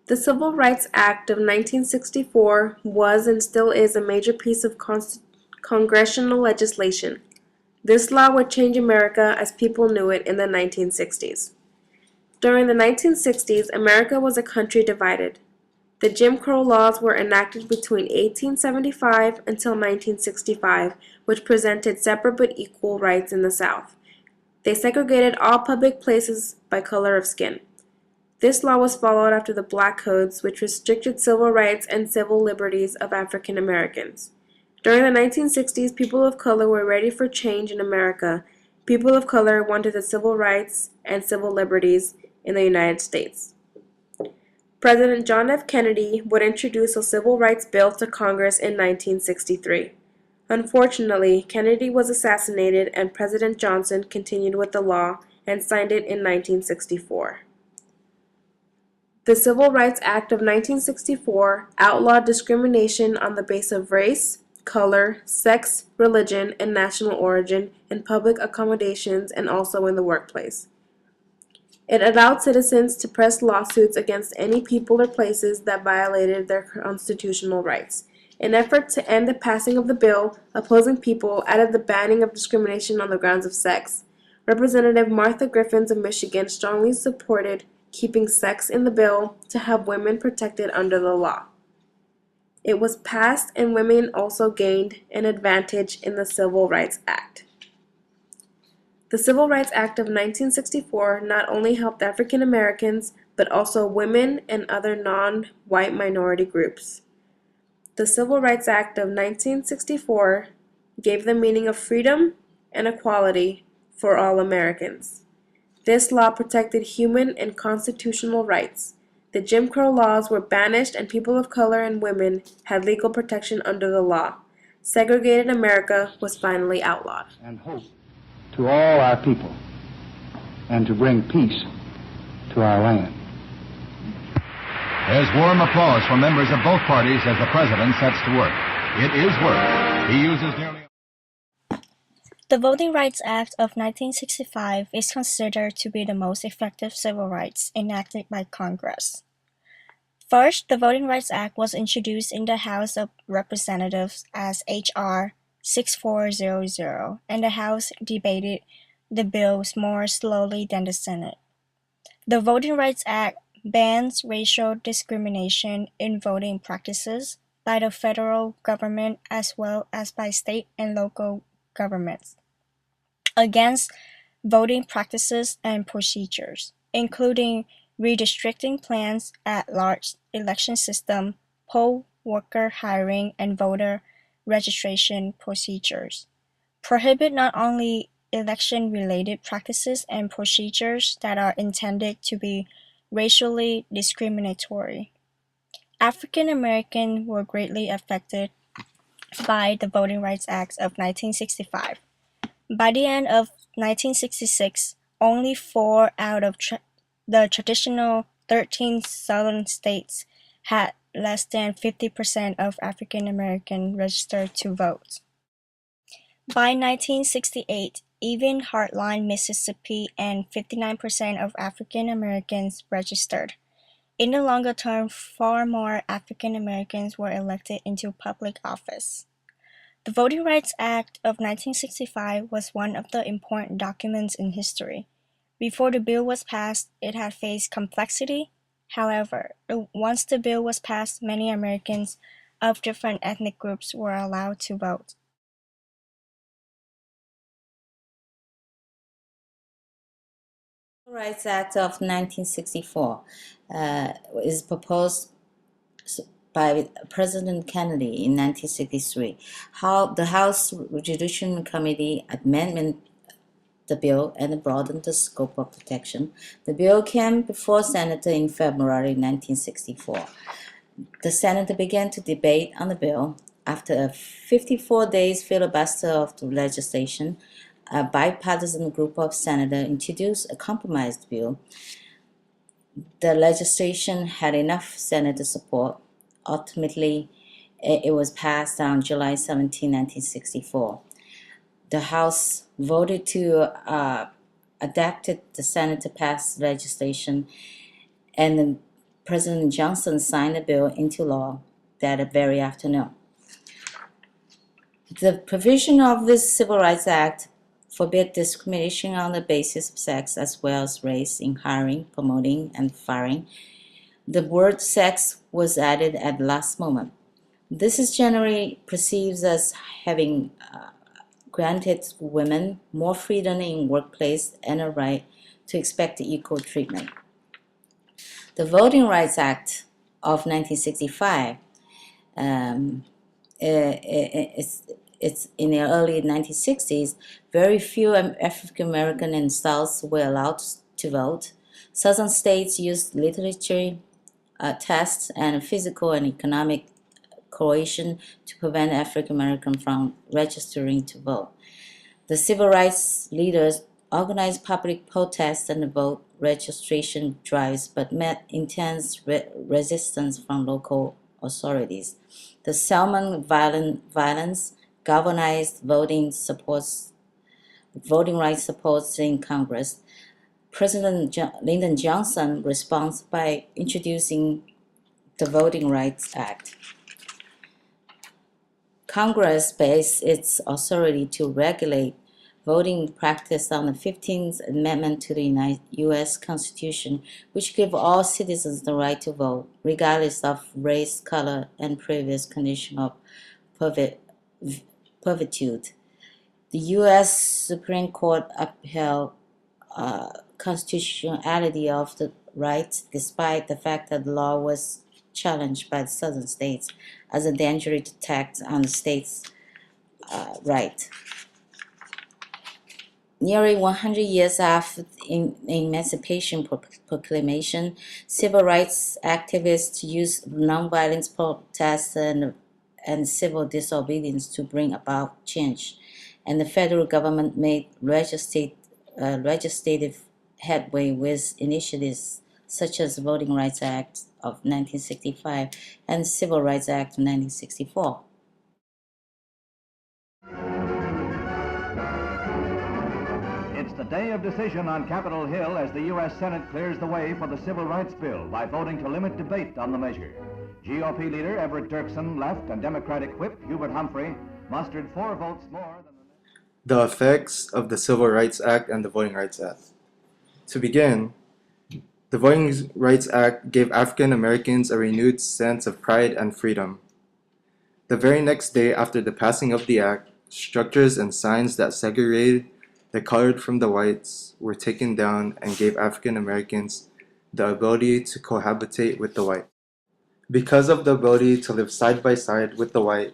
The Civil Rights Act of 1964 was and still is a major piece of congressional legislation. This law would change America as people knew it in the 1960s. During the 1960s, America was a country divided. The Jim Crow laws were enacted between 1875 until 1965, which presented separate but equal rights in the South. They segregated all public places by color of skin. This law was followed after the Black Codes, which restricted civil rights and civil liberties of African Americans. During the 1960s, people of color were ready for change in America. People of color wanted the civil rights and civil liberties in the United States. President John F. Kennedy would introduce a civil rights bill to Congress in 1963. Unfortunately, Kennedy was assassinated and President Johnson continued with the law and signed it in 1964. The Civil Rights Act of 1964 outlawed discrimination on the basis of race, color, sex, religion, and national origin in public accommodations and also in the workplace. It allowed citizens to press lawsuits against any people or places that violated their constitutional rights. In an effort to end the passing of the bill, opposing people added the banning of discrimination on the grounds of sex. Representative Martha Griffins of Michigan strongly supported keeping sex in the bill to have women protected under the law. It was passed and women also gained an advantage in the Civil Rights Act. The Civil Rights Act of 1964 not only helped African Americans, but also women and other non-white minority groups. The Civil Rights Act of 1964 gave the meaning of freedom and equality for all Americans. This law protected human and constitutional rights. The Jim Crow laws were banished and people of color and women had legal protection under the law. Segregated America was finally outlawed. And hope to all our people and to bring peace to our land. There's warm applause from members of both parties as the president sets to work. It is work. He uses nearly... The Voting Rights Act of 1965 is considered to be the most effective civil rights enacted by Congress. First, the Voting Rights Act was introduced in the House of Representatives as H.R. 6400, and the House debated the bills more slowly than the Senate. The Voting Rights Act bans racial discrimination in voting practices by the federal government as well as by state and local governments against voting practices and procedures, including redistricting plans at large election system, poll worker hiring, and voter registration procedures. Prohibit not only election-related practices and procedures that are intended to be racially discriminatory. African Americans were greatly affected by the Voting Rights Act of 1965. By the end of 1966, only 4 out of the traditional 13 southern states had less than 50% of African Americans registered to vote. By 1968, even hardline Mississippi and 59% of African Americans registered. In the longer term, far more African Americans were elected into public office. The Voting Rights Act of 1965 was one of the important documents in history. Before the bill was passed, it had faced complexity. However, once the bill was passed, many Americans of different ethnic groups were allowed to vote. The Rights Act of 1964 is proposed by President Kennedy in 1963. The House Judiciary Committee amended the bill and broadened the scope of protection. The bill came before Senate in February 1964. The Senate began to debate on the bill. After a 54 days filibuster of the legislation, a bipartisan group of senators introduced a compromise bill. The legislation had enough Senate support. Ultimately, it was passed on July 17, 1964. The House voted to adapt the Senate to pass legislation, and President Johnson signed the bill into law that very afternoon. The provision of this Civil Rights Act forbid discrimination on the basis of sex as well as race in hiring, promoting, and firing. The word sex was added at the last moment. This is generally perceived as having granted women more freedom in workplace and a right to expect equal treatment. The Voting Rights Act of 1965 it's in the early 1960s, very few African American and Souths were allowed to vote. Southern states used literature tests and physical and economic coercion to prevent African Americans from registering to vote. The civil rights leaders organized public protests and vote registration drives, but met intense resistance from local authorities. The Selman violence galvanized voting rights supports in Congress. President Lyndon Johnson responds by introducing the Voting Rights Act. Congress based its authority to regulate voting practice on the 15th Amendment to the U.S. Constitution, which gives all citizens the right to vote, regardless of race, color, and previous condition of servitude. The U.S. Supreme Court upheld constitutionality of the right, despite the fact that the law was challenged by the southern states as a dangerous attack on the states' right. Nearly 100 years after the Emancipation Proclamation, civil rights activists used nonviolent protests and civil disobedience to bring about change, and the federal government made legislative headway with initiatives such as the Voting Rights Act of 1965 and the Civil Rights Act of 1964. It's the day of decision on Capitol Hill as the U.S. Senate clears the way for the Civil Rights Bill by voting to limit debate on the measure. GOP leader Everett Dirksen left and Democratic whip Hubert Humphrey mustered 4 votes more than The effects of the Civil Rights Act and the Voting Rights Act. To begin, the Voting Rights Act gave African Americans a renewed sense of pride and freedom. The very next day after the passing of the act, structures and signs that segregated the colored from the whites were taken down and gave African Americans the ability to cohabitate with the white. Because of the ability to live side by side with the white,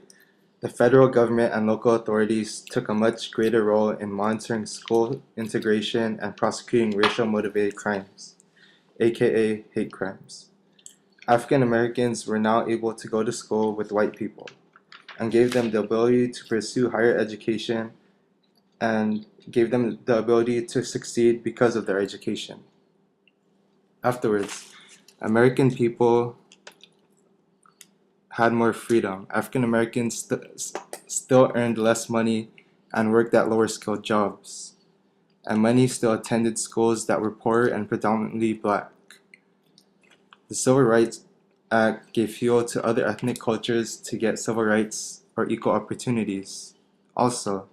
the federal government and local authorities took a much greater role in monitoring school integration and prosecuting racial motivated crimes, aka hate crimes. African Americans were now able to go to school with white people and gave them the ability to pursue higher education and gave them the ability to succeed because of their education. Afterwards, American people had more freedom. African Americans still earned less money and worked at lower skilled jobs, and many still attended schools that were poor and predominantly black. The Civil Rights Act gave fuel to other ethnic cultures to get civil rights or equal opportunities. Also,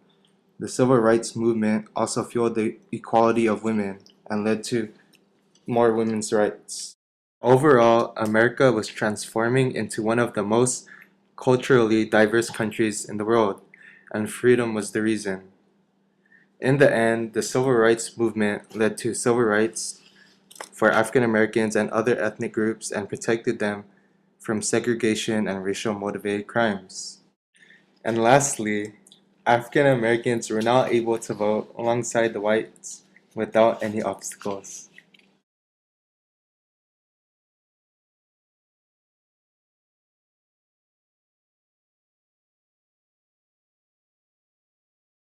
the civil rights movement also fueled the equality of women and led to more women's rights. Overall, America was transforming into one of the most culturally diverse countries in the world, and freedom was the reason. In the end, the civil rights movement led to civil rights for African Americans and other ethnic groups and protected them from segregation and racial motivated crimes. And lastly, African Americans were now able to vote alongside the whites without any obstacles.